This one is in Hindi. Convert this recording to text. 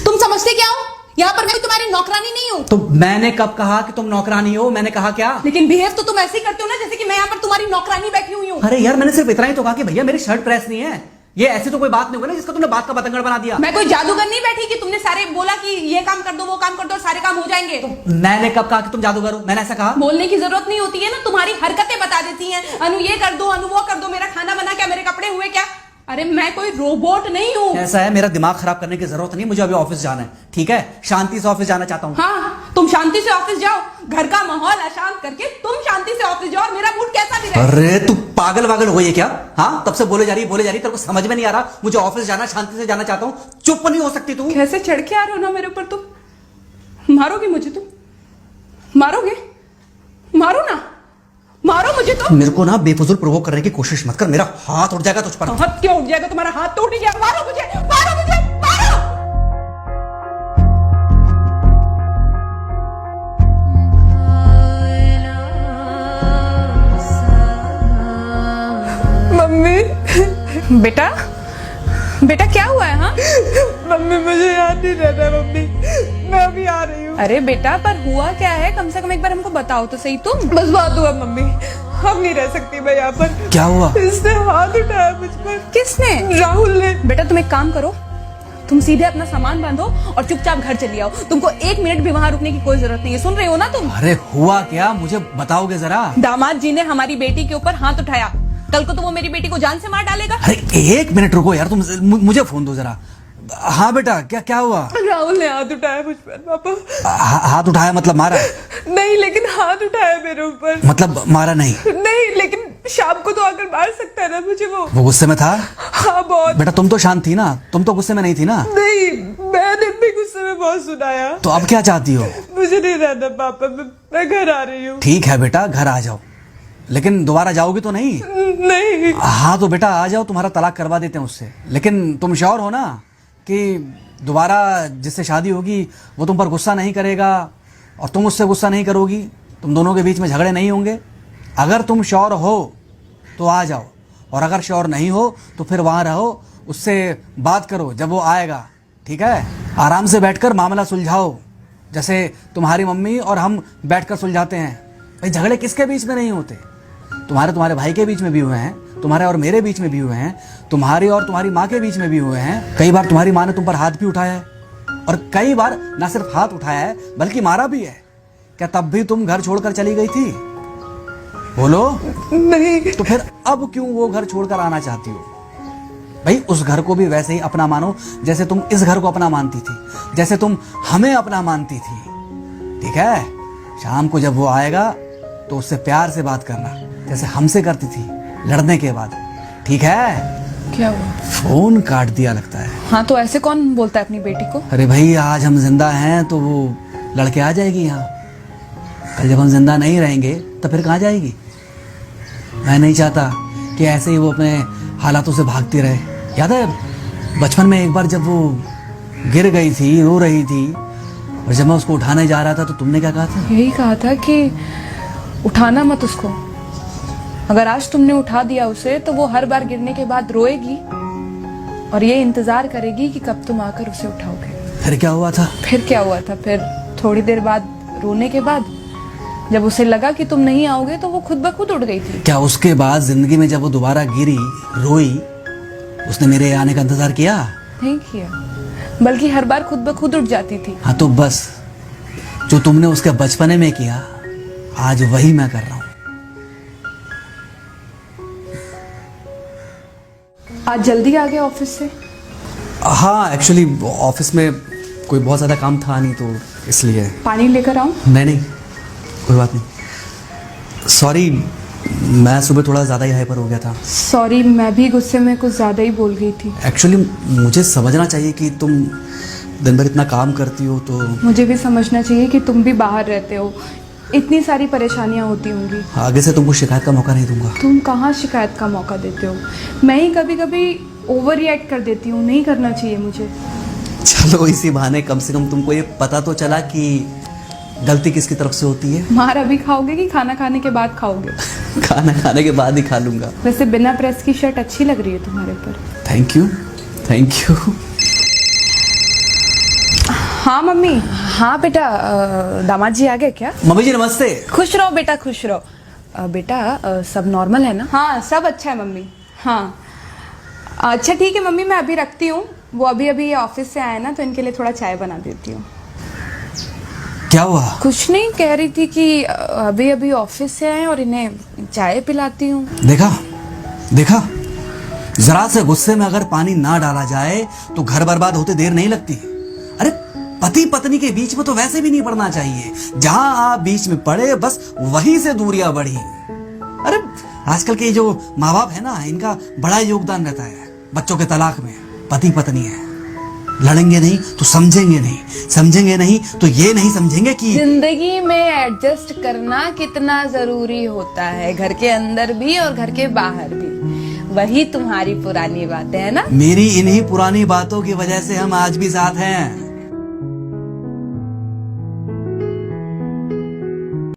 तुम समझते क्या हो? यहाँ पर मैं तुम्हारी नौकरानी नहीं हूँ। तो मैंने कब कहा कि तुम नौकरानी हो? मैंने कहा क्या? लेकिन बिहेव तो तुम ऐसे ही करते हो ना जैसे कि मैं यहाँ पर तुम्हारी नौकरानी बैठी हुई हूँ। अरे यार, मैंने सिर्फ इतना ही तो कहा कि भैया मेरी शर्ट प्रेस नहीं है। ये ऐसी तो कोई बात नहीं होगी ना जिसका तुमने बात का बतंगड़ बना दिया। मैं कोई जादूगर नहीं बैठी कि तुमने सारे बोला कि ये काम कर दो वो काम कर दो और सारे काम हो जाएंगे। तो मैंने कब कहा कि तुम जादूगर हो? मैंने ऐसा कहा? बोलने की जरूरत नहीं होती है ना, तुम्हारी हरकतें बता देती हैं। अनु ये कर दो, अनु वो कर दो, मेरा खाना बना क्या, मेरे कपड़े हुए क्या। अरे मैं कोई रोबोट नहीं हूँ। ऐसा है, मेरा दिमाग खराब करने की जरूरत नहीं, मुझे अभी ऑफिस जाना है। ठीक है, शांति से ऑफिस जाना चाहता हूँ। हाँ, तुम शांति से ऑफिस जाओ, घर का माहौल अशांत करके तुम शांति से ऑफिस जाओ और मेरा मूड कैसा भी रहे। अरे तू पागल वागल हो गई है क्या? हाँ, तब से बोले जा रही तेरे को समझ में नहीं आ रहा? मुझे ऑफिस जाना, शांति से जाना चाहता हूँ। चुप नहीं हो सकती तू? कैसे चढ़ के आ रहे हो ना मेरे ऊपर तुम। मारोगे मुझे तुम? मारोगे? मारो ना, मारो मुझे तुम। मेरे को ना बेफजूल प्रोवोक करने की कोशिश मत कर, मेरा हाथ उठ जाएगा तुझ पर। हाथ क्यों उठ जाएगा? तुम्हारा हाथ तो उठ ही गया। मारो मुझे, मारो मुझे, मारो। मम्मी। बेटा, बेटा क्या हुआ है? हाँ मम्मी मुझे याद नहीं रहता मम्मी, मैं अभी आ रही हूँ। अरे बेटा, पर हुआ क्या है? कम से कम एक बार हमको बताओ तो सही तुम। बस बात हुआ मम्मी, हम नहीं रह सकती मैं यहाँ पर। क्या हुआ? इसने हाथ उठाया मुझ पर। किसने? राहुल ने। बेटा तुम एक काम करो, तुम सीधे अपना सामान बांधो और चुपचाप घर चली आओ। तुमको 1 मिनट भी वहाँ रुकने की कोई जरूरत नहीं है। सुन रहे हो ना तुम? अरे हुआ क्या, मुझे बताओगे जरा? दामाद जी ने हमारी बेटी के ऊपर हाथ उठाया। कल को तो वो मेरी बेटी को जान से मार डालेगा। अरे 1 मिनट रुको यार, तुम मुझे फोन दो जरा। हाँ बेटा, क्या हुआ? राहुल ने हाथ उठाया मुझ पर पापा। हाथ उठाया मतलब मारा? नहीं, लेकिन हाथ उठाया मेरे ऊपर। मतलब मारा नहीं? नहीं, लेकिन शाम को तो आकर मार सकता है ना मुझे वो गुस्से में था? हाँ बहुत। बेटा तुम तो शांत थी ना, तुम तो गुस्से में नहीं थी ना? नहीं, मैंने भी गुस्से में बहुत सुनाया। तो अब क्या चाहती हो? मुझे नहीं रहना पापा, मैं घर आ रही हूँ। ठीक है बेटा, घर आ जाओ, लेकिन दोबारा जाओगी तो नहीं? नहीं। हाँ तो बेटा आ जाओ, तुम्हारा तलाक करवा देते हैं उससे। लेकिन तुम श्योर हो ना कि दोबारा जिससे शादी होगी वो तुम पर गुस्सा नहीं करेगा और तुम उससे गुस्सा नहीं करोगी, तुम दोनों के बीच में झगड़े नहीं होंगे? अगर तुम श्योर हो तो आ जाओ, और अगर श्योर नहीं हो तो फिर वहाँ रहो, उससे बात करो जब वो आएगा। ठीक है, आराम से बैठकर मामला सुलझाओ, जैसे तुम्हारी मम्मी और हम बैठकर सुलझाते हैं। भाई झगड़े किसके बीच में नहीं होते? तुम्हारे भाई के बीच में भी हुए हैं, तुम्हारे और मेरे बीच में भी हुए हैं, तुम्हारी और तुम्हारी माँ के बीच में भी हुए हैं। कई बार तुम्हारी माँ ने तुम पर हाथ भी उठाया है, और कई बार ना सिर्फ हाथ उठाया है बल्कि मारा भी है। क्या तब भी तुम घर छोड़कर चली गई थी? बोलो। नहीं। तो फिर अब क्यों वो घर छोड़कर आना चाहती हो? भाई उस घर को भी वैसे ही अपना मानो जैसे तुम इस घर को अपना मानती थी, जैसे तुम हमें अपना मानती थी। ठीक है, शाम को जब वो आएगा तो उससे प्यार से बात करना, जैसे हमसे करती थी लड़ने के बाद। ठीक है? क्या हुआ? फोन काट दिया लगता है। हाँ तो ऐसे कौन बोलता है अपनी बेटी को? अरे भाई आज हम जिंदा हैं तो वो लड़के आ जाएगी यहाँ, कल जब हम जिंदा नहीं रहेंगे तो फिर कहाँ जाएगी? मैं नहीं चाहता कि ऐसे ही वो अपने हालातों से भागती रहे। याद है बचपन में एक बार जब वो गिर गई थी, रो रही थी, और जब मैं उसको उठाने जा रहा था तो तुमने क्या कहा था? यही कहा था कि उठाना मत उसको। अगर आज तुमने उठा दिया उसे तो वो हर बार गिरने के बाद रोएगी और ये इंतजार करेगी कि कब तुम आकर उसे उठाओगे। फिर क्या हुआ था? फिर क्या हुआ था? फिर थोड़ी देर बाद रोने के बाद जब उसे लगा कि तुम नहीं आओगे तो वो खुद ब खुद उठ गई थी। क्या उसके बाद जिंदगी में जब वो दोबारा गिरी, रोई, उसने मेरे आने का इंतजार किया? नहीं किया, बल्कि हर बार खुद ब खुद उठ जाती थी। हाँ तो बस जो तुमने उसके बचपने में किया आज वही मैं कर रहा हूँ। आज जल्दी आ गए ऑफिस से? हाँ एक्चुअली ऑफिस में कोई बहुत ज़्यादा काम था नहीं तो इसलिए। पानी लेकर आऊं? नहीं कोई बात नहीं, सॉरी मैं सुबह थोड़ा ज़्यादा ही हाइपर हो गया था। सॉरी, मैं भी गुस्से में कुछ ज़्यादा ही बोल गई थी। एक्चुअली मुझे समझना चाहिए कि तुम दिन भर इतना काम करती हो तो मुझे भी समझना चाहिए कि तुम भी बाहर रहते हो, इतनी सारी परेशानियां होती होंगी। आगे से तुमको शिकायत का मौका नहीं दूंगा। तुम कहाँ शिकायत का मौका देते हो? मैं ही कभी कभी ओवर रिएक्ट कर देती हूँ, नहीं करना चाहिए मुझे। चलो इसी बहाने कम से कम तुमको ये पता तो चला कि गलती किसकी तरफ से होती है। मार अभी खाओगे कि खाना खाने के बाद खाओगे? खाना खाने के बाद ही खा लूंगा। वैसे बिना प्रेस की शर्ट अच्छी लग रही है तुम्हारे ऊपर। Thank you. हाँ मम्मी। हाँ बेटा, दामाद जी आ गए क्या? मम्मी जी नमस्ते। खुश रहो बेटा, खुश रहो। बेटा सब नॉर्मल है ना? हाँ सब अच्छा है मम्मी। हाँ अच्छा ठीक है मम्मी, मैं अभी रखती हूँ। वो अभी अभी ऑफिस से आए ना, तो इनके लिए थोड़ा चाय बना देती हूँ। क्या हुआ? कुछ नहीं, कह रही थी कि अभी अभी ऑफिस से आए और इन्हें चाय पिलाती हूँ। देखा देखा, जरा से गुस्से में अगर पानी ना डाला जाए तो घर बर्बाद होते देर नहीं लगती। अरे पति पत्नी के बीच में तो वैसे भी नहीं पड़ना चाहिए। जहां आप बीच में पड़े बस वहीं से दूरियां बढ़ी। अरे आजकल के जो माँ बाप है ना, इनका बड़ा योगदान रहता है बच्चों के तलाक में। पति पत्नी है, लड़ेंगे नहीं तो समझेंगे नहीं, समझेंगे नहीं तो ये नहीं समझेंगे कि जिंदगी में एडजस्ट करना कितना जरूरी होता है, घर के अंदर भी और घर के बाहर भी। वही तुम्हारी पुरानी बातें है ना। मेरी इन्हीं पुरानी बातों की वजह से हम आज भी साथ हैं।